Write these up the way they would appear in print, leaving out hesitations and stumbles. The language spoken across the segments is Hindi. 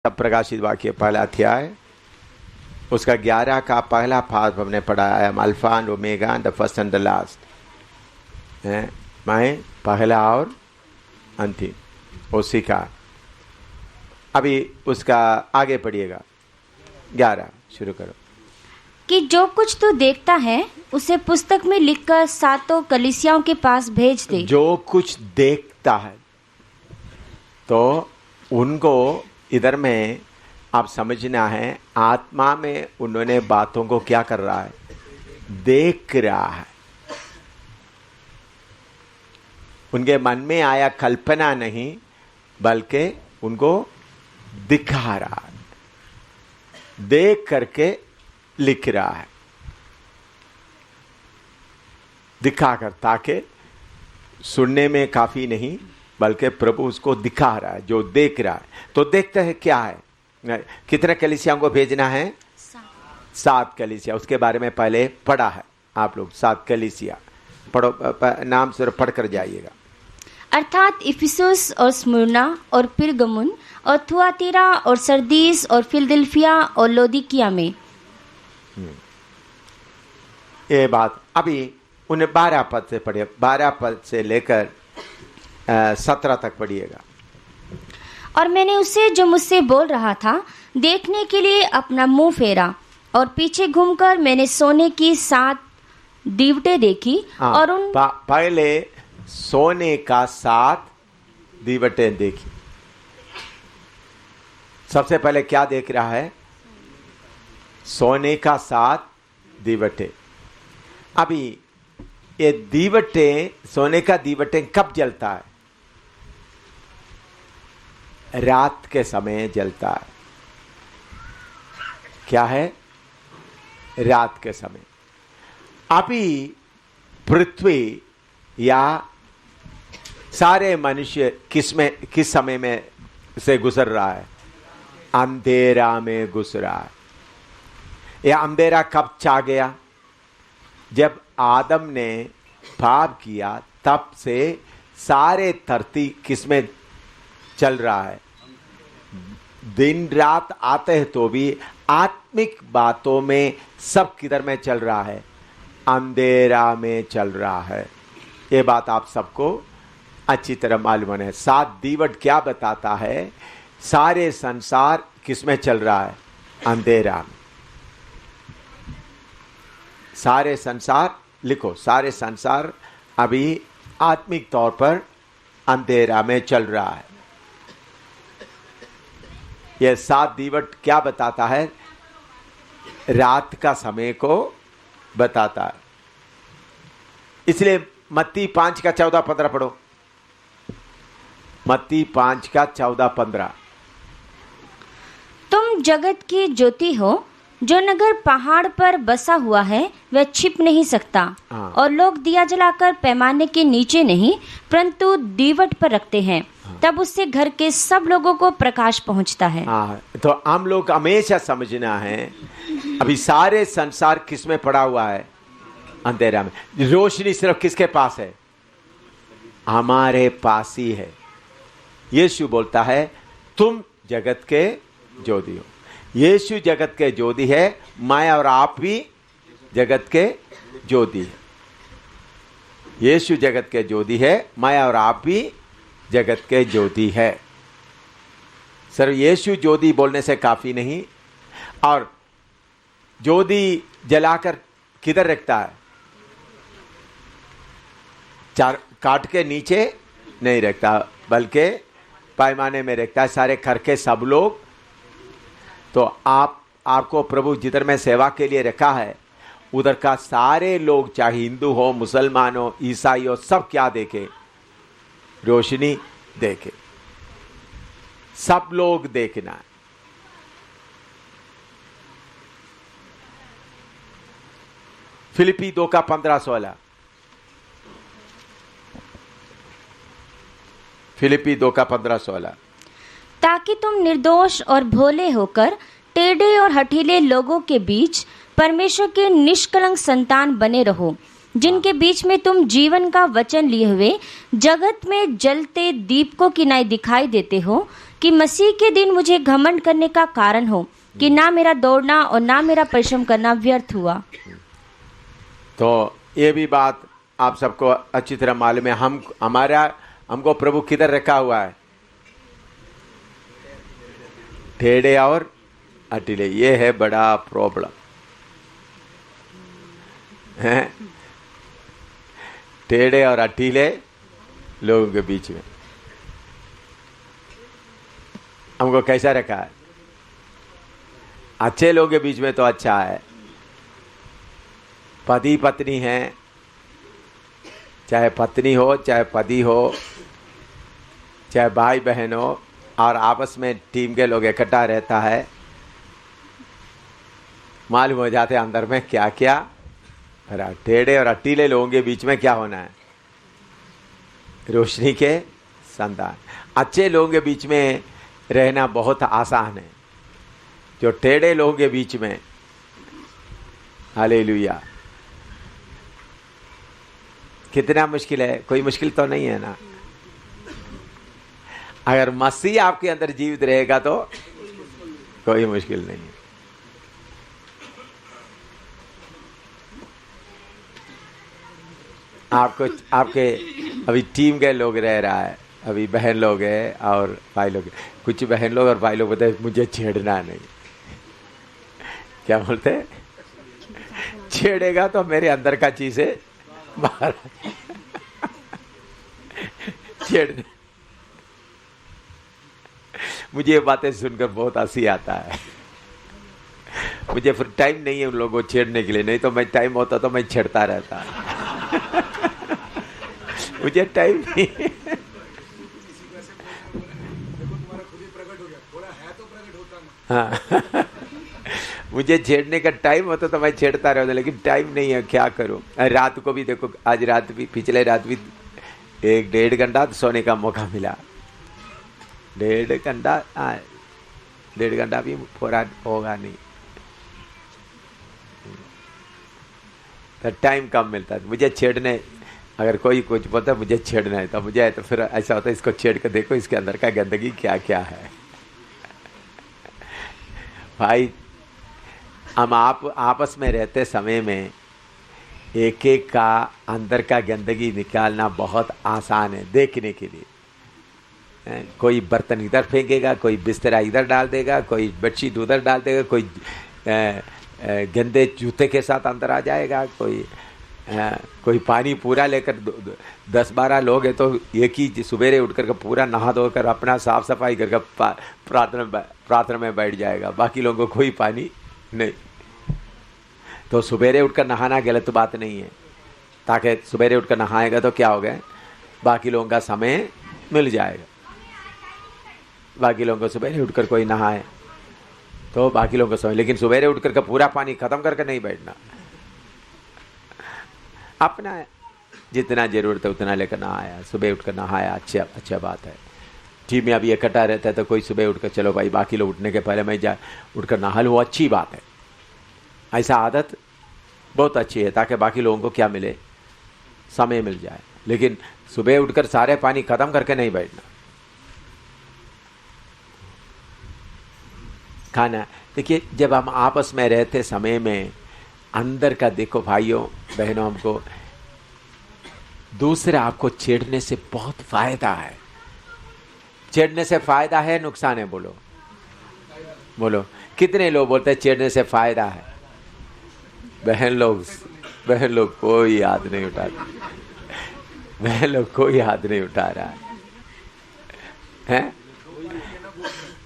प्रकाशित वाक्य पहला अध्याय उसका 11 का पहला पाठ हमने पढ़ा है। Alpha and omega, the first and the last. मैं पहला और अंतिम, उसी का। अभी उसका आगे पढ़िएगा। 11 शुरू करो। कि जो कुछ तू देखता है उसे पुस्तक में लिखकर 7 कलीसियाओं के पास भेज दे। जो कुछ देखता है, तो उनको इधर में आप समझना है, आत्मा में उन्होंने बातों को क्या कर रहा है, देख रहा है। उनके मन में आया कल्पना नहीं, बल्कि उनको दिखा रहा है, देख करके लिख रहा है, दिखाकर, ताकि सुनने में काफी नहीं बल्कि प्रभु उसको दिखा रहा है जो देख रहा है। तो देखते हैं क्या है, कितने कलीसियाओं को भेजना है? 7 कलीसिया। उसके बारे में पहले पढ़ा है आप लोग। 7 कलीसिया पढ़ो, नाम से पढ़ कर जाइएगा। अर्थात इफिसुस और स्मुरना और पिरगमुन और थुआतीरा और सरदीस और फिलदिल्फिया और लौदीकिया में। ये बात अभी उन्हें 12 पद से पढ़िए, 12 पद से लेकर 17 तक पढ़िएगा। और मैंने उसे जो मुझसे बोल रहा था देखने के लिए अपना मुंह फेरा, और पीछे घूमकर मैंने सोने की 7 दीवटें देखी। और उन पहले सोने का 7 दीवटें देखी। सबसे पहले क्या देख रहा है? सोने का 7 दीवटें। अभी ये दीवटें, सोने का दीवटें कब जलता है? रात के समय जलता है। क्या है? रात के समय। अभी पृथ्वी या सारे मनुष्य किस समय में से गुजर रहा है? अंधेरा में गुजर रहा है। यह अंधेरा कब छा गया? जब आदम ने पाप किया, तब से सारे धरती किसमें चल रहा है? दिन रात आते हैं तो भी आत्मिक बातों में सब किधर में चल रहा है? अंधेरा में चल रहा है। ये बात आप सबको अच्छी तरह मालूम है। 7 दीवट क्या बताता है? सारे संसार किसमें चल रहा है? अंधेरा में। सारे संसार लिखो, सारे संसार अभी आत्मिक तौर पर अंधेरा में चल रहा है। यह 7 दीवट क्या बताता है? रात का समय को बताता है। इसलिए मत्ती 5 का 14-15 पढ़ो। मत्ती 5 का 14-15। तुम जगत की ज्योति हो। जो नगर पहाड़ पर बसा हुआ है वह छिप नहीं सकता। और लोग दिया जलाकर पैमाने के नीचे नहीं परंतु दीवट पर रखते हैं। तब उससे घर के सब लोगों को प्रकाश पहुंचता है। तो हम लोग हमेशा समझना है, अभी सारे संसार किस में पड़ा हुआ है? अंधेरा में। रोशनी सिर्फ किसके पास है? हमारे पास ही है। यीशु बोलता है तुम जगत के ज्योति हो। यीशु जगत के ज्योति है, मैं और आप भी जगत के ज्योति है। यीशु जगत के ज्योति है, मैं और आप भी जगत के ज्योति है। सर यीशु ज्योति बोलने से काफी नहीं। और ज्योति जलाकर किधर रखता है? चार काट के नीचे नहीं रखता, बल्कि पैमाने में रखता है। सारे घर के सब लोग, तो आपको प्रभु जिधर में सेवा के लिए रखा है, उधर का सारे लोग, चाहे हिंदू हो, मुसलमान हो, ईसाई हो, सब क्या देखे? रोशनी देखे। सब लोग देखना है। फिलिपी 2 का 15-16। फिलिपी 2 का 15-16। ताकि तुम निर्दोष और भोले होकर टेढ़े और हठीले लोगों के बीच परमेश्वर के निष्कलंक संतान बने रहो, जिनके बीच में तुम जीवन का वचन लिए हुए जगत में जलते दीपकों की नाई दिखाई देते हो, कि मसीह के दिन मुझे घमंड करने का कारण हो कि ना मेरा दौड़ना और ना मेरा परिश्रम करना व्यर्थ हुआ। तो ये भी बात आप सबको अच्छी तरह मालूम है। हमको प्रभु किधर रखा हुआ है? टेढ़े और अटीले। ये है बड़ा प्रॉब्लम है, टेढ़े और अटीले लोगों के बीच में हमको कैसा रखा है? अच्छे लोगों के बीच में तो अच्छा है, पति पत्नी है, चाहे पत्नी हो चाहे पति हो, चाहे भाई बहन हो, और आपस में टीम के लोग इकट्ठा रहता है, मालूम हो जाते हैं अंदर में क्या क्या। टेढ़े और अटीले लोगों के बीच में क्या होना है? रोशनी के संतान। अच्छे लोगों के बीच में रहना बहुत आसान है, जो टेढ़े लोगों के बीच में, हालेलुया, कितना मुश्किल है। कोई मुश्किल तो नहीं है ना। अगर मसीह आपके अंदर जीवित रहेगा तो कोई मुश्किल नहीं है। आपके अभी टीम के लोग रह रहा है, अभी बहन लोग हैं और भाई लोग। कुछ बहन लोग और भाई लोग बोलते हैं मुझे छेड़ना नहीं। क्या बोलते हैं? छेड़ेगा तो मेरे अंदर का चीज है बाहर छेड़ने। मुझे ये बातें सुनकर बहुत हंसी आता है। मुझे फिर टाइम नहीं है उन लोगों को छेड़ने के लिए, नहीं तो मैं टाइम होता तो मैं छेड़ता रहता। मुझे टाइम नहीं है। हाँ मुझे छेड़ने का टाइम होता तो मैं छेड़ता रहता, लेकिन टाइम नहीं है, क्या करूं। रात को भी देखो, आज रात भी, पिछले रात भी 1-1.5 घंटा सोने का मौका मिला। 1.5 घंटा, 1.5 घंटा भी पूरा होगा नहीं, तो टाइम कम मिलता है मुझे छेड़ने। अगर कोई कुछ बोलता है मुझे छेड़ना है, तो मुझे तो फिर ऐसा होता है इसको छेड़ कर देखो इसके अंदर का गंदगी क्या क्या है। भाई हम आपस में रहते समय में एक एक का अंदर का गंदगी निकालना बहुत आसान है देखने के लिए। कोई बर्तन इधर फेंकेगा, कोई बिस्तरा इधर डाल देगा, कोई बेडशीट उधर डाल देगा, कोई गंदे जूते के साथ अंदर आ जाएगा, कोई पानी पूरा लेकर 10-12 लोग हैं तो एक ही सुबेरे उठ कर पूरा नहा धोकर अपना साफ सफाई करके प्रार्थना में बैठ जाएगा, बाकी लोगों को कोई पानी नहीं। तो सुबेरे उठकर नहाना गलत बात नहीं है, ताकि सुबेरे उठकर नहाएगा तो क्या हो गया, बाकी लोगों का समय मिल जाएगा। बाकी लोगों को सुबेरे उठकर कोई नहाए तो बाकी लोगों को समय, लेकिन सुबेरे उठकर का पूरा पानी खत्म करके नहीं बैठना। अपना जितना जरूरत है उतना लेकर नहाया, सुबह उठकर नहाया, अच्छा बात है। टीम में अभी इकट्ठा रहता है तो कोई सुबह उठकर चलो भाई बाकी लोग उठने के पहले मैं उठकर नहा लूँ, वो अच्छी बात है। ऐसा आदत बहुत अच्छी है ताकि बाकी लोगों को क्या मिले, समय मिल जाए। लेकिन सुबह उठकर सारे पानी खत्म करके नहीं बैठना। खाना देखिए, जब हम आपस में रहते समय में अंदर का देखो भाइयों बहनों, हमको दूसरे आपको छेड़ने से बहुत फायदा है। छेड़ने से फायदा है नुकसान है? बोलो बोलो, कितने लोग बोलते हैं छेड़ने से फायदा है? बहन लोग कोई हाथ नहीं उठाते, बहन लोग कोई हाथ नहीं उठा रहा है,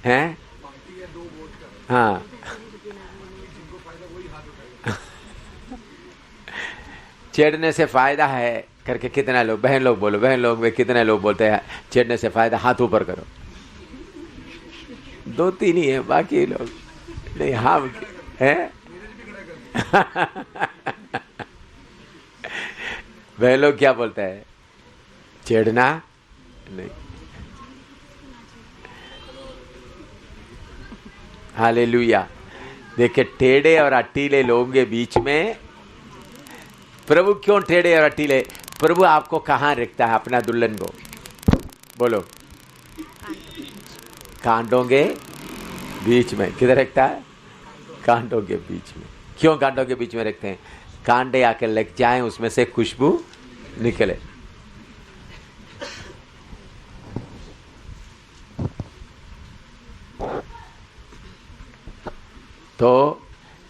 हैं? हाँ छेड़ने से फायदा है करके कितना लोग, बहन लोग बोलो, बहन लोग में कितने लोग बोलते हैं छेड़ने से फायदा? हाथ ऊपर करो। 2-3 ही है, बाकी लोग नहीं। हाँ है वह लोग क्या बोलते हैं? छेड़ना नहीं। हालेलुया। देखिए, टेढ़े और अटीले लोगों के बीच में प्रभु क्यों टेढ़े और अटीले? प्रभु आपको कहाँ रखता है अपना दुल्हन को? बोलो। कांटों के बीच में। किधर रखता है? कांटों के बीच में। क्यों कांटों के बीच में रखते हैं? कांटे आके लग जाएं, उसमें से खुशबू निकले। तो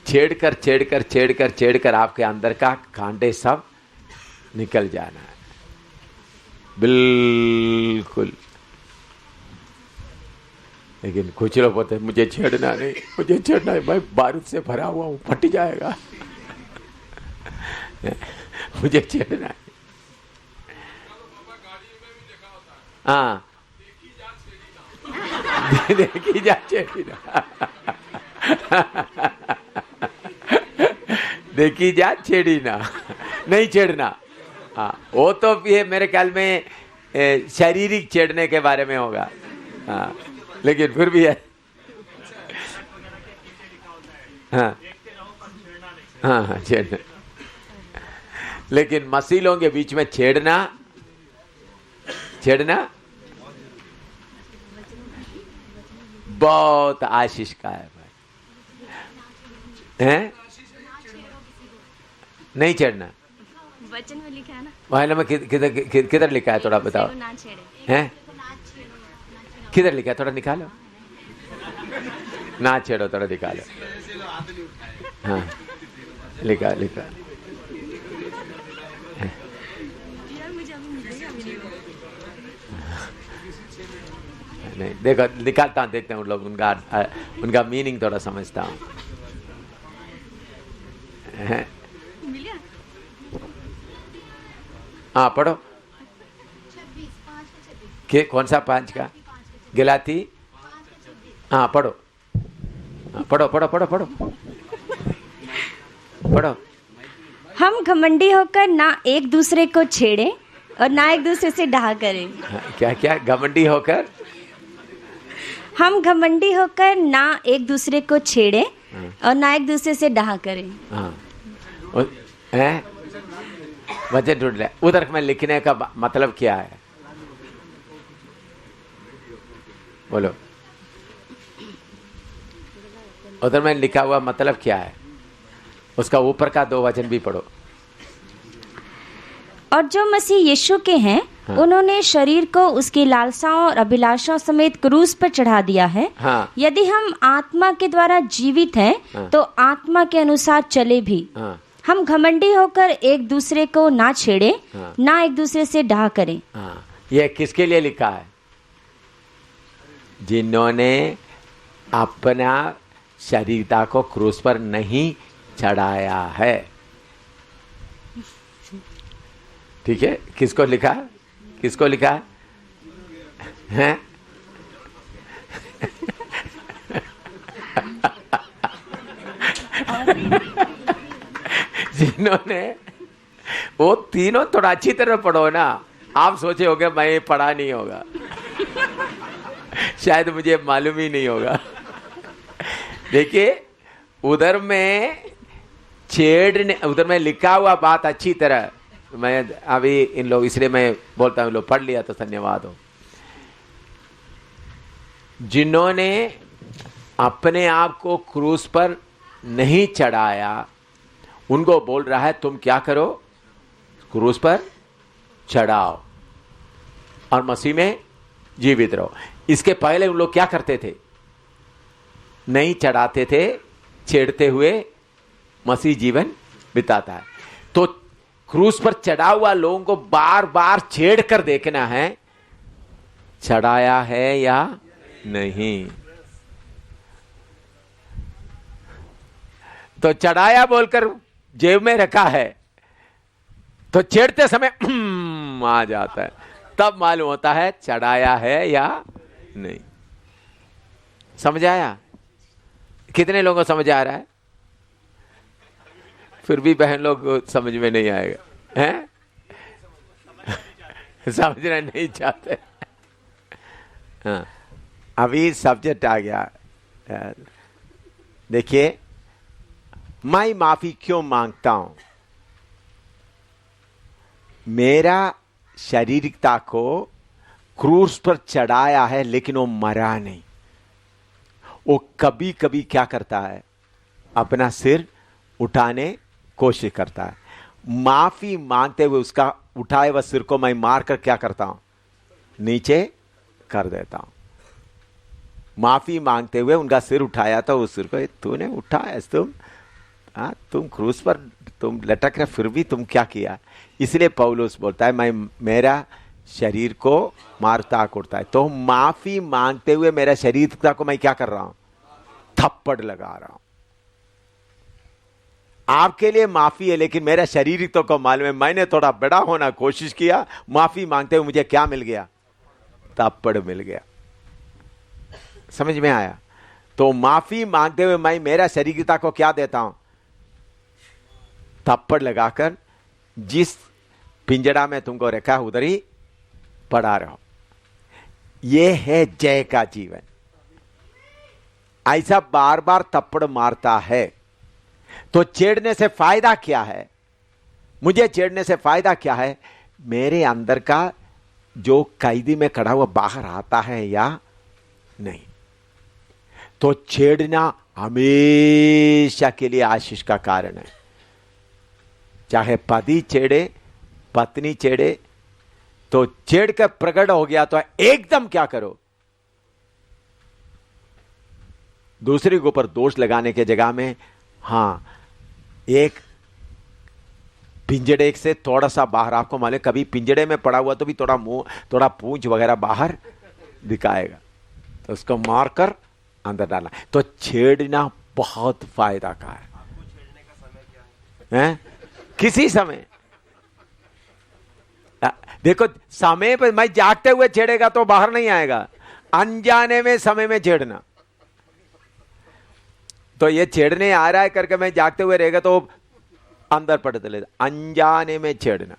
छेड़कर आपके अंदर का कांटे सब निकल जाना है, बिल्कुल। लेकिन कुछ लोग बोलते हैं मुझे छेड़ना नहीं, मुझे छेड़ना नहीं, मैं बारूद से भरा हुआ हूं, फट जाएगा। मुझे छेड़ना है। हाँ, देखी जा छेड़ी ना। देखी जा छेड़ी ना, नहीं छेड़ना। हाँ, वो तो ये मेरे ख्याल में शारीरिक छेड़ने के बारे में होगा। हाँ, लेकिन फिर भी है। हाँ हाँ हाँ, छेड़ना। लेकिन मसीलों के बीच में छेड़ना बहुत आशीष का है भाई। हैं? नहीं छेड़ना वचन में लिखा है ना। वायला में किधर लिखा है? थोड़ा बताओ। हैं? किधर लिखा है? थोड़ा निकालो। ना छेड़ो, थोड़ा निकालो। हाँ, लिखा। नहीं, देखो निकालता हूँ, देखते हैं उन लोग उनका मीनिंग थोड़ा समझता हूँ। हाँ, पढ़ो। के कौन सा 5 का? गलाती। हाँ, पढ़ो। हम घमंडी होकर ना एक दूसरे को छेड़े और ना एक दूसरे से डाह करें। क्या? घमंडी होकर? हम घमंडी होकर ना एक दूसरे को छेड़े और ना एक दूसरे से डाह करें। हाँ, वचन ढूंढ ले। उधर में लिखने का मतलब क्या है? बोलो। उधर में लिखा हुआ मतलब क्या है? उसका ऊपर का 2 वचन भी पढ़ो। और जो मसीह यीशु के हैं, हाँ, उन्होंने शरीर को उसकी लालसाओं और अभिलाषाओं समेत क्रूस पर चढ़ा दिया है। हाँ, यदि हम आत्मा के द्वारा जीवित हैं, हाँ, तो आत्मा के अनुसार चले भी। हाँ, हम घमंडी होकर एक दूसरे को ना छेड़े, हाँ, ना एक दूसरे से डाह करें। हाँ, ये किसके लिए लिखा है? जिन्होंने अपना शरीरता को क्रूस पर नहीं चढ़ाया है। ठीक है, किसको लिखा है? जिन्होंने, वो तीनों थोड़ा अच्छी तरह पढ़ो ना। आप सोचे होगे मैं पढ़ा नहीं होगा, शायद मुझे मालूम ही नहीं होगा। देखिए, उधर में लिखा हुआ बात अच्छी तरह, मैं अभी इन लोग, इसलिए मैं बोलता हूँ, लोग पढ़ लिया तो धन्यवाद हो। जिन्होंने अपने आप को क्रूस पर नहीं चढ़ाया, उनको बोल रहा है तुम क्या करो? क्रूस पर चढ़ाओ और मसीह में जीवित रहो। इसके पहले उन लोग क्या करते थे? नहीं चढ़ाते थे, छेड़ते हुए मसीह जीवन बिताता है। तो क्रूस पर चढ़ा हुआ लोगों को बार बार छेड़ कर देखना है, चढ़ाया है या नहीं। तो चढ़ाया बोलकर जेब में रखा है, तो छेड़ते समय आ जाता है, तब मालूम होता है चढ़ाया है या नहीं। समझ आया? कितने लोगों को समझ आ रहा है? फिर भी बहन लोग समझ में नहीं आएगा, हैं? समझना नहीं चाहते। हाँ, अभी सब्जेक्ट आ गया। देखिए, मैं माफी क्यों मांगता हूं? मेरा शारीरिकता को क्रूस पर चढ़ाया है, लेकिन वो मरा नहीं। वो कभी कभी क्या करता है, अपना सिर उठाने कोशिश करता है। माफी मांगते हुए उसका उठाए हुए सिर को मैं मारकर क्या करता हूं, नीचे कर देता हूं। माफी मांगते हुए उनका सिर उठाया था, उस सिर को तूने उठाया, तुम क्रूस पर तुम लटक रहे, फिर भी तुम क्या किया। इसलिए पौलुस बोलता है मैं मेरा शरीर को मारता कुटता है। तो माफी मांगते हुए मेरा शरीर को मैं क्या कर रहा हूं, थप्पड़ लगा रहा हूं। आपके लिए माफी है, लेकिन मेरा शरीर तो को मालूम है, मैंने थोड़ा बड़ा होना कोशिश किया, माफी मांगते हुए मुझे क्या मिल गया, थप्पड़ मिल गया। समझ में आया। तो माफी मांगते हुए मैं मेरा शरीरता को क्या देता हूं, थप्पड़ लगाकर जिस पिंजड़ा में तुमको रखा उधर ही पड़ा रहो। यह है जय का जीवन। ऐसा बार बार थप्पड़ मारता है तो छेड़ने से फायदा क्या है, मुझे छेड़ने से फायदा क्या है, मेरे अंदर का जो कैदी में खड़ा हुआ बाहर आता है या नहीं। तो छेड़ना हमेशा के लिए आशीष का कारण है। चाहे पति छेड़े, पत्नी छेड़े, तो छेड़ कर प्रकट हो गया तो एकदम क्या करो, दूसरे के ऊपर दोष लगाने के जगह में हां, एक पिंजड़े से थोड़ा सा बाहर, आपको मालूम कभी पिंजड़े में पड़ा हुआ तो भी थोड़ा मुंह, थोड़ा पूंछ वगैरह बाहर दिखाएगा, तो उसको मारकर अंदर डालना। तो छेड़ना बहुत फायदा का है। आपको छेड़ने का समय क्या है? किसी समय देखो, समय पर मैं जागते हुए छेड़ेगा तो बाहर नहीं आएगा, अनजाने में समय में छेड़ना। तो ये छेड़ने आ रहा है करके मैं जागते हुए रहेगा तो अंदर पड़ चले, अनजाने में छेड़ना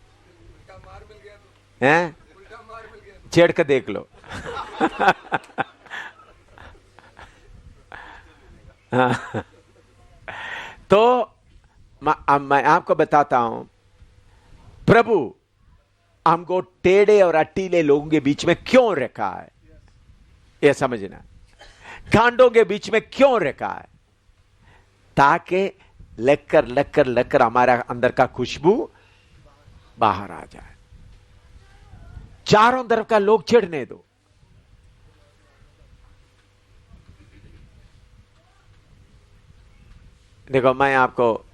है। छेड़ के देख लो। तो मैं आपको बताता हूं, प्रभु हमको टेढ़े और अटीले लोगों के बीच में क्यों रखा है, यह समझना। कांडों के बीच में क्यों रखा है, ताकि लगकर हमारा अंदर का खुशबू बाहर आ जाए। चारों तरफ का लोग छेड़ने दो। देखो, मैं आपको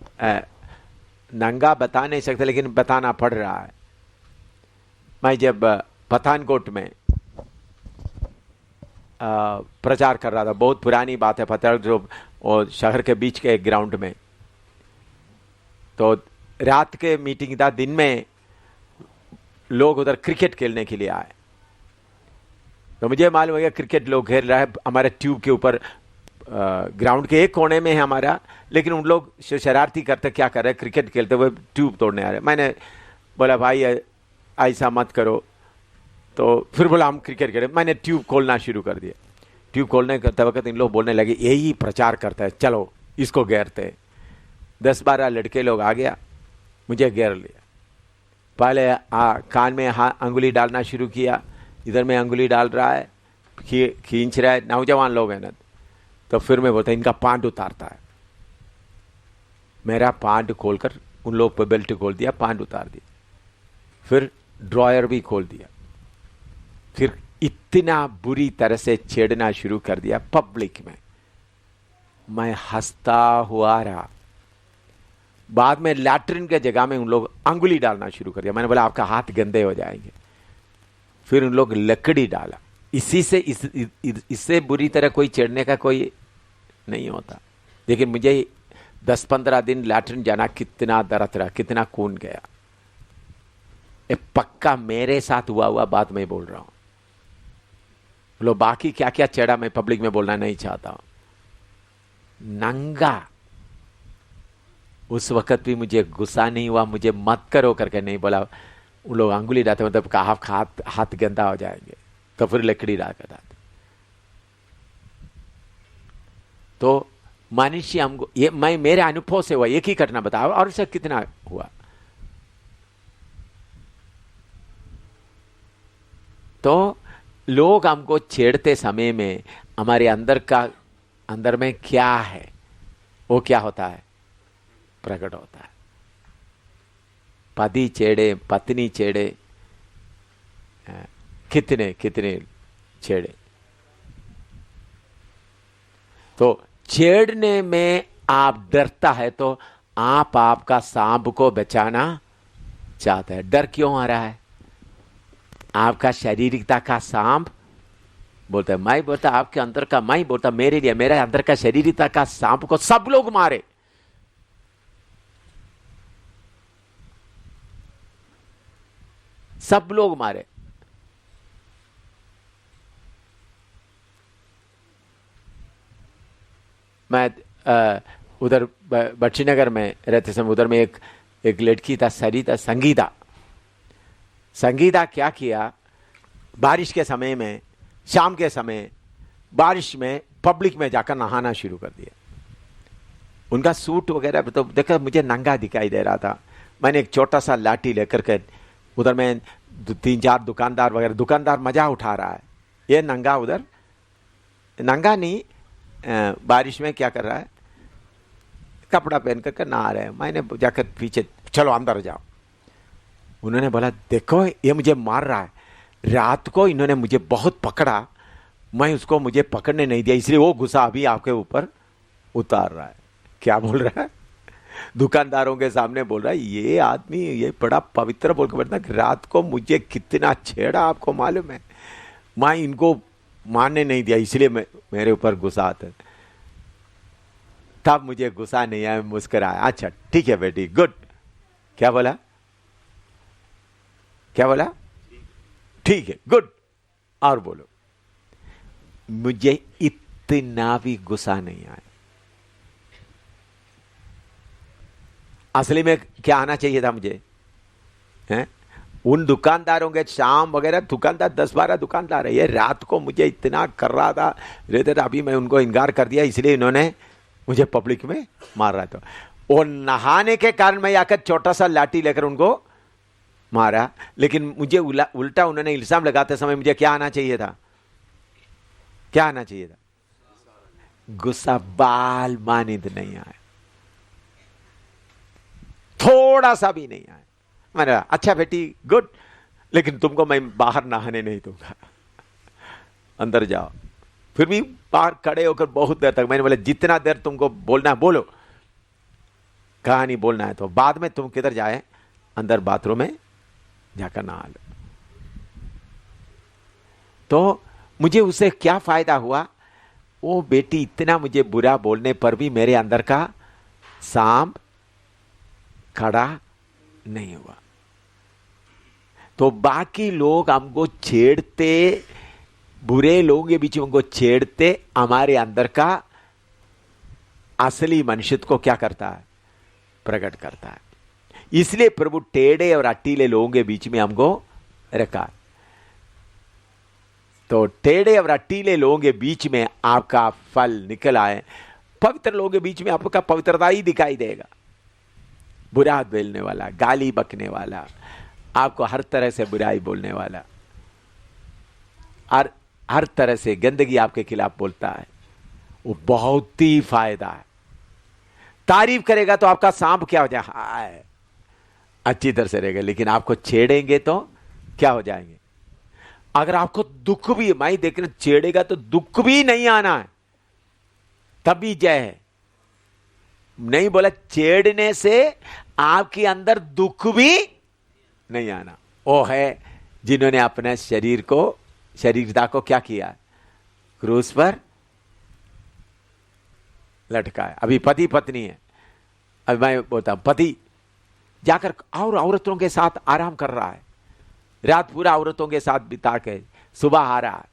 नंगा बता नहीं सकता, लेकिन बताना पड़ रहा है। मैं जब पठानकोट में प्रचार कर रहा था, बहुत पुरानी बात है, पठानकोट जो और शहर के बीच के एक ग्राउंड में, तो रात के मीटिंग था, दिन में लोग उधर क्रिकेट खेलने के लिए आए। तो मुझे मालूम हो गया क्रिकेट लोग खेल रहा है हमारे ट्यूब के ऊपर, ग्राउंड के एक कोने में है हमारा, लेकिन उन लोग शरारती करते क्या कर रहे हैं, क्रिकेट खेलते हुए ट्यूब तोड़ने आ रहे। मैंने बोला भाई ऐसा मत करो, तो फिर बोला हम क्रिकेट खेलें। मैंने ट्यूब खोलना शुरू कर दिया। ट्यूब खोलने करते वक्त इन लोग बोलने लगे यही प्रचार करता है, चलो इसको घेरते। 10-12 लड़के लोग आ गया, मुझे घेर लिया। पहले कान में अंगुली डालना शुरू किया, इधर में अंगुली डाल रहा है, खींच रहा है, नौजवान लोग हैं ना। तो फिर मैं बोलता इनका पांट उतारता है। मेरा पांट खोलकर उन लोग पर बेल्ट खोल दिया, पांट उतार दिया, फिर ड्रॉयर भी खोल दिया, फिर इतना बुरी तरह से छेड़ना शुरू कर दिया पब्लिक में। मैं हंसता हुआ रहा। बाद में लैट्रिन के जगह में उन लोग अंगुली डालना शुरू कर दिया। मैंने बोला आपका हाथ गंदे हो जाएंगे। फिर उन लोग लकड़ी डाला। इसी से इससे बुरी तरह कोई छेड़ने का कोई नहीं होता। लेकिन मुझे 10-15 दिन लैट्रिन जाना कितना दर्द रहा, कितना खून गया। ये पक्का मेरे साथ हुआ बात मैं बोल रहा हूं। लो बाकी क्या क्या छेड़ा मैं पब्लिक में बोलना नहीं चाहता हूं। नंगा उस वक्त भी मुझे गुस्सा नहीं हुआ, मुझे मत करो करके नहीं बोला। वो लोग अंगुली डालते मतलब कहा हाथ गंदा हो जाएंगे, तो फिर लकड़ी डाल कर डालते। तो मनुष्य हमको, ये मैं मेरे अनुभव से हुआ, एक ही घटना बताओ और उससे कितना हुआ। तो लोग हमको छेड़ते समय में हमारे अंदर का अंदर में क्या है वो क्या होता है, प्रकट होता है। पति छेड़े, पत्नी छेड़े, कितने कितने छेड़े। तो छेड़ने में आप डरता है तो आप आपका सांप को बचाना चाहते हैं। डर क्यों आ रहा है? आपका शारीरिकता का सांप बोलता है, मैं बोलता आपके अंदर का, मैं बोलता मेरे लिए, मेरे अंदर का शारीरिकता का सांप को सब लोग मारे। सब लोग मारे। मैं उधर बख्शीनगर में रहते समय उधर में एक लड़की था, सरिता, संगीता। संगीता क्या किया, बारिश के समय में, शाम के समय बारिश में पब्लिक में जाकर नहाना शुरू कर दिया। उनका सूट वगैरह तो देखा, मुझे नंगा दिखाई दे रहा था। मैंने एक छोटा सा लाठी लेकर के उधर में 3-4 दुकानदार वगैरह, दुकानदार मजा उठा रहा है, ये नंगा उधर, नंगा नहीं, बारिश में क्या कर रहा है, कपड़ा पहन कर नहा रहे हैं। मैंने जाकर पीछे, चलो अंदर जाओ। उन्होंने बोला देखो ये मुझे मार रहा है, रात को इन्होंने मुझे बहुत पकड़ा, मैं उसको मुझे पकड़ने नहीं दिया, इसलिए वो गुस्सा अभी आपके ऊपर उतार रहा है। क्या बोल रहा है? दुकानदारों के सामने बोल रहा है, ये आदमी ये बड़ा पवित्र बोल के बैठा, रात को मुझे कितना छेड़ा आपको मालूम है, मैं इनको मारने नहीं दिया, इसलिए मेरे ऊपर गुस्सा आता है। तब मुझे गुस्सा नहीं आया, मुस्कुराया, अच्छा ठीक है बेटी, गुड। क्या बोला? क्या बोला? ठीक है, गुड। और बोलो। मुझे इतना भी गुस्सा नहीं आया। असली में क्या आना चाहिए था मुझे, हैं? उन दुकानदारों के, शाम वगैरह दुकानदार 10-12 दुकानदार है, ये रात को मुझे इतना कर रहा था, रहते थे, अभी मैं उनको इनकार कर दिया, इसलिए इन्होंने मुझे पब्लिक में मार रहा था। और नहाने के कारण मैं आकर छोटा सा लाठी लेकर उनको मारा, लेकिन मुझे उल्टा उन्होंने इल्जाम लगाते समय मुझे क्या आना चाहिए था? क्या आना चाहिए था? गुस्सा बाल मानिंद नहीं आया, थोड़ा सा भी नहीं आया। मैंने कहा अच्छा बेटी गुड, लेकिन तुमको मैं बाहर नहाने नहीं दूंगा, अंदर जाओ। फिर भी बाहर खड़े होकर बहुत देर तक मैंने बोला जितना देर तुमको बोलना है बोलो, कहानी बोलना है तो बाद में तुम किधर जाए, अंदर बाथरूम में जाकर नहा लो। तो मुझे उससे क्या फायदा हुआ? वो बेटी इतना मुझे बुरा बोलने पर भी मेरे अंदर का सांप खड़ा नहीं हुआ। तो बाकी लोग हमको छेड़ते, बुरे लोगों के बीच में हमको छेड़ते, हमारे अंदर का असली मनुष्य को क्या करता है? प्रकट करता है। इसलिए प्रभु टेढ़े और अटीले लोगों के बीच में हमको रखा। तो टेढ़े और अटीले लोगों के बीच में आपका फल निकल आए, पवित्र लोगों के बीच में आपका पवित्रता ही दिखाई देगा। बुरा बोलने वाला, गाली बकने वाला, आपको हर तरह से बुराई बोलने वाला, हर तरह से गंदगी आपके खिलाफ बोलता है, वो बहुत ही फायदा है। तारीफ करेगा तो आपका सांप क्या हो जाए, हाय अच्छी तरह से रहेगा, लेकिन आपको छेड़ेंगे तो क्या हो जाएंगे? अगर आपको दुख भी, मैं देखना, छेड़ेगा तो दुख भी नहीं आना है, तभी जय है। नहीं बोला छेड़ने से आपके अंदर दुख भी नहीं आना। वो है जिन्होंने अपने शरीर को, शरीरता को क्या किया? क्रूस पर लटकाया। अभी पति पत्नी है, अभी मैं बोलता हूं पति जाकर और औरतों के साथ आराम कर रहा है, रात पूरा औरतों के साथ बिता के सुबह आ रहा है,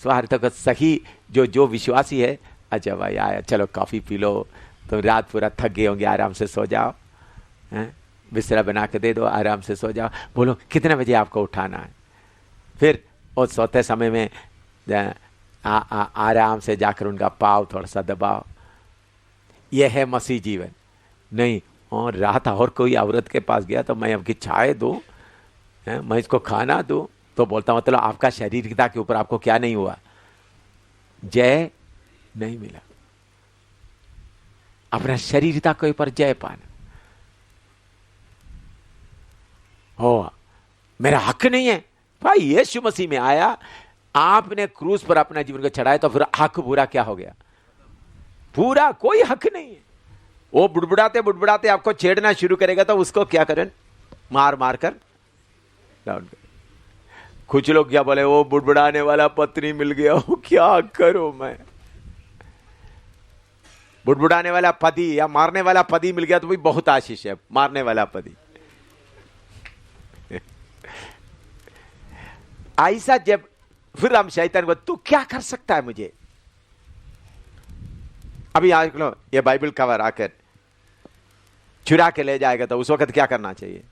सुबह तक सही जो विश्वासी है, अच्छा भाई आया चलो कॉफी पी लो, तो रात पूरा थक गए होंगे, आराम से सो जाओ, बिस्तरा बना के दे दो, आराम से सो जाओ, बोलो कितने बजे आपको उठाना है। फिर वो सोते समय में आराम से जाकर उनका पाँव थोड़ा सा दबाओ। यह है मसीह जीवन। नहीं और रात और कोई औरत के पास गया तो मैं आपकी चाय दूँ, मैं इसको खाना दूँ, तो बोलता मतलब आपका शारीरिकता के ऊपर आपको क्या नहीं हुआ? जय नहीं मिला। अपना शरीरता के ऊपर जय पाना। हो मेरा हक नहीं है भाई, यीशु मसीह में आया, आपने क्रूस पर अपना जीवन को चढ़ाया, तो फिर हक पूरा क्या हो गया? पूरा कोई हक नहीं है। वो बुड़बुड़ाते बुड़बुड़ाते आपको छेड़ना शुरू करेगा तो उसको क्या करें? मार मार कर डाउन कर। कुछ लोग क्या बोले, वो बुड़बुड़ाने वाला पत्नी मिल गया, वो क्या करो मैं? बुड़बुड़ाने वाला पति या मारने वाला पति मिल गया तो भी बहुत आशीष है। मारने वाला पति ऐसा जब फिर हम शैतान को, तू क्या कर सकता है मुझे? अभी आज लो ये बाइबल कवर आकर चुरा के ले जाएगा तो उस वक्त क्या करना चाहिए?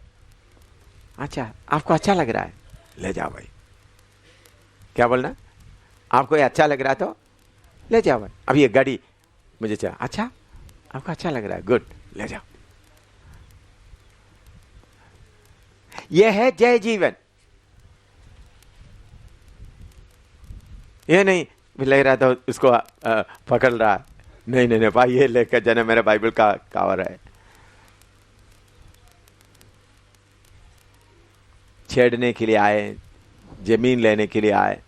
अच्छा आपको अच्छा लग रहा है, ले जाओ भाई। क्या बोलना? आपको ये अच्छा लग रहा है तो ले जाओ भाई। अब ये गाड़ी मुझे चाहिए, अच्छा आपको अच्छा लग रहा है, गुड, ले जाओ। ये है जय जीवन। ये नहीं ले रहा तो उसको पकड़ रहा, नहीं नहीं नहीं भाई, ये लेकर जाने मेरे बाइबल का कवर है। छेड़ने के लिए आए, जमीन लेने के लिए आए।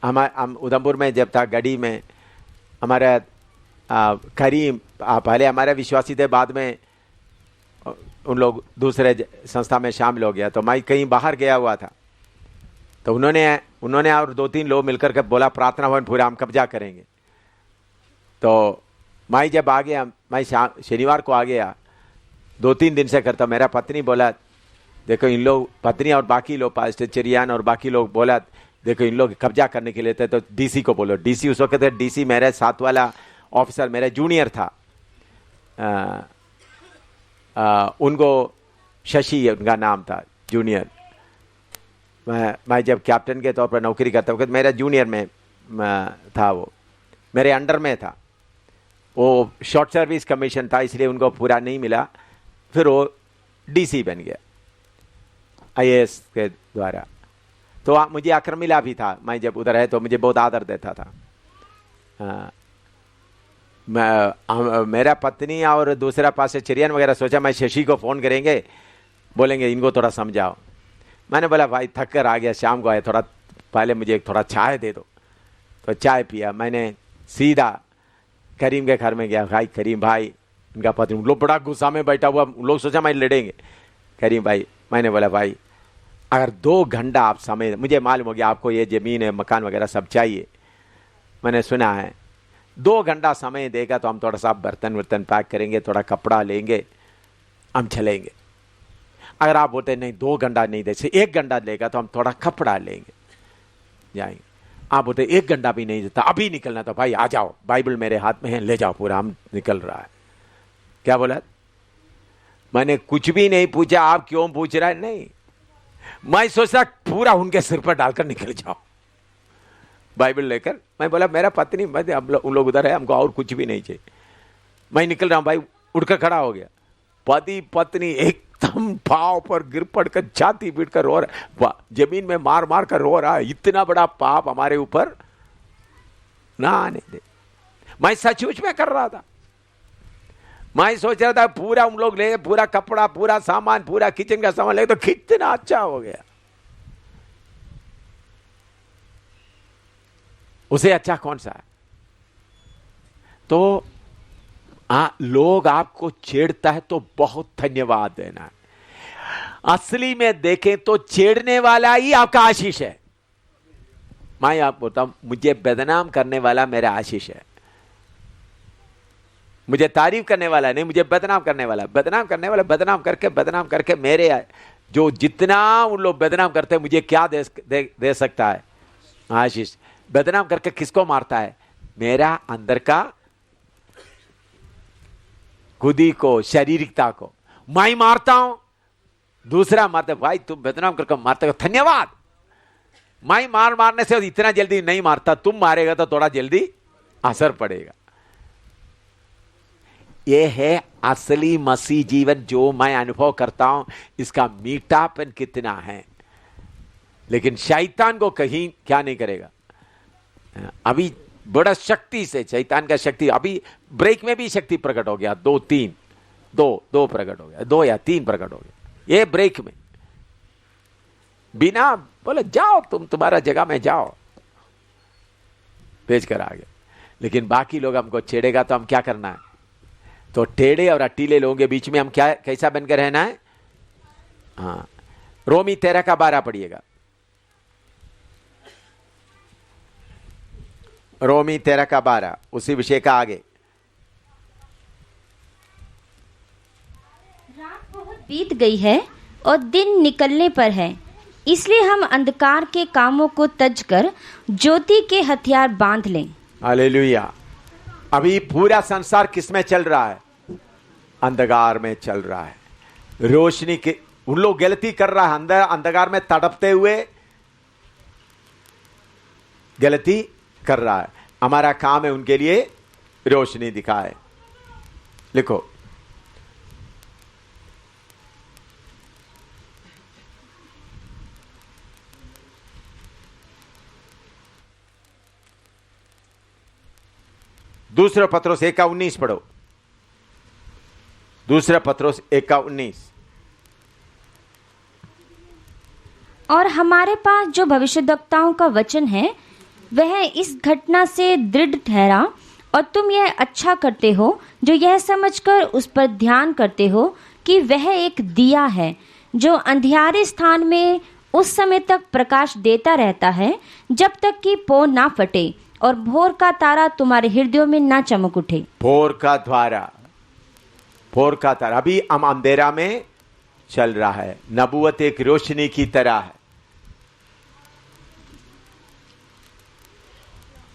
हम उधमपुर में जब था, गढ़ी में हमारा करीम पहले हमारे विश्वासी थे, बाद में उन लोग दूसरे संस्था में शामिल हो गया। तो मैं कहीं बाहर गया हुआ था, तो उन्होंने और 2-3 लोग मिलकर के बोला प्रार्थना भवन पूरा हम कब्जा करेंगे। तो मैं जब आ गया, मैं शनिवार को आ गया, 2-3 दिन से करता। मेरा पत्नी बोला देखो इन लोग, पत्नी और बाकी लोग, पास्टर चरियान और बाकी लोग बोला देखो इन लोग कब्जा करने के लिए थे, तो डीसी को बोलो। डीसी उस वक्त डीसी मेरे साथ वाला ऑफिसर मेरा जूनियर था, उनको शशि उनका नाम था, जूनियर। मैं जब कैप्टन के तौर पर नौकरी करता वक्त मेरा जूनियर में था, वो मेरे अंडर में था। वो शॉर्ट सर्विस कमीशन था, इसलिए उनको पूरा नहीं मिला, फिर वो डीसी बन गया आईएएस के द्वारा। तो मुझे अक्र मिला भी था, मैं जब उधर है तो मुझे बहुत आदर देता था। मेरा पत्नी और दूसरा पास चिरियन वगैरह सोचा मैं शशि को फ़ोन करेंगे, बोलेंगे इनको थोड़ा समझाओ। मैंने बोला भाई थक कर आ गया, शाम को आया, थोड़ा पहले मुझे थोड़ा चाय दे दो। तो चाय पिया। मैंने सीधा करीम के घर में गया। भाई करीम भाई, उनका पति, उन लोग बड़ा गुस्सा में बैठा हुआ, उन लोग सोचा मैं लड़ेंगे। करीम भाई, मैंने बोला भाई अगर 2 घंटा आप समय, मुझे मालूम हो गया आपको ये ज़मीन है, मकान वगैरह सब चाहिए, मैंने सुना है, 2 घंटा समय देगा तो हम थोड़ा सा बर्तन वर्तन पैक करेंगे, थोड़ा कपड़ा लेंगे, हम चलेंगे। अगर आप बोलते नहीं 2 घंटा नहीं दे, 1 घंटा लेगा तो हम थोड़ा कपड़ा लेंगे, जाएंगे। आप बोलते 1 घंटा भी नहीं देता, अभी निकलना, तो भाई आ जाओ, बाइबल मेरे हाथ में है, ले जाओ पूरा, हम निकल रहा है। क्या बोला? मैंने कुछ भी नहीं पूछा, आप क्यों पूछ रहा है, नहीं, मैं सोचा पूरा उनके सिर पर डालकर निकल जाओ बाइबल लेकर। मैं बोला मेरा पत्नी, मैं उन लोग उधर है, हमको और कुछ भी नहीं चाहिए, मैं निकल रहा हूं। भाई उठकर खड़ा हो गया। पति पत्नी एकदम पांव पर गिर पड़कर छाती पीट कर रो रहा, जमीन में मार मार कर रो रहा है, इतना बड़ा पाप हमारे ऊपर ना आने दे। मैं सचमुच में कर रहा था, मैं सोच रहा था पूरा उन लोग ले, पूरा कपड़ा, पूरा सामान, पूरा किचन का सामान ले तो कितना अच्छा हो गया। उसे अच्छा कौन सा है? तो लोग आपको छेड़ता है तो बहुत धन्यवाद देना है। असली में देखें तो छेड़ने वाला ही आपका आशीष है। मैं आप बोलता हूं, मुझे बदनाम करने वाला मेरा आशीष है। मुझे तारीफ करने वाला नहीं, मुझे बदनाम करने वाला। बदनाम करने वाला बदनाम करके मेरे जो जितना उन लोग बदनाम करते हैं, मुझे क्या दे सकता है? आशीष। बदनाम करके किसको मारता है? मेरा अंदर का खुदी को, शारीरिकता को मैं मारता हूं, दूसरा मारता। भाई तुम बदनाम करके मारते हो, धन्यवाद। मैं मारने से इतना जल्दी नहीं मारता, तुम मारेगा तो थोड़ा जल्दी असर पड़ेगा। यह है असली मसीह जीवन जो मैं अनुभव करता हूं, इसका मीठापन कितना है। लेकिन शैतान को कहीं क्या नहीं करेगा। अभी बड़ा शक्ति से, शैतान का शक्ति। अभी ब्रेक में भी शक्ति प्रकट हो गया, 2 3 2 प्रकट हो गया, 2 या 3 प्रकट हो गया। ये ब्रेक में बिना बोले जाओ तुम्हारा जगह में जाओ, भेज कर आ गए। लेकिन बाकी लोग हमको छेड़ेगा तो हम क्या करना है? तो टेढ़े और अटीले लोगों के बीच में हम क्या कैसा बनकर रहना है? हाँ, रोमी 13 का 12 पढ़िएगा। रोमी 13 का 12 उसी विषय का आगे। रात बहुत बीत गई है और दिन निकलने पर है, इसलिए हम अंधकार के कामों को तज कर ज्योति के हथियार बांध लें। हालेलुया। अभी पूरा संसार किस में चल रहा है? अंधकार में चल रहा है। रोशनी के उन लोग गलती कर रहा है, अंदर अंधकार में तड़पते हुए गलती कर रहा है। हमारा काम है उनके लिए रोशनी दिखाए। लिखो, दूसरा पत्रोस 1 का 19 पढ़ो। दूसरा पत्रोस 1 का 19। और हमारे पास जो भविष्यद्वक्ताओं का वचन है वह इस घटना से दृढ़ ठहरा, और तुम यह अच्छा करते हो जो यह समझकर उस पर ध्यान करते हो कि वह एक दिया है जो अंधियारे स्थान में उस समय तक प्रकाश देता रहता है जब तक कि पौ ना फटे और भोर का तारा तुम्हारे हृदयों में ना चमक उठे। भोर का तारा। अभी हम अंधेरा में चल रहा है। नबूवत एक रोशनी की तरह है।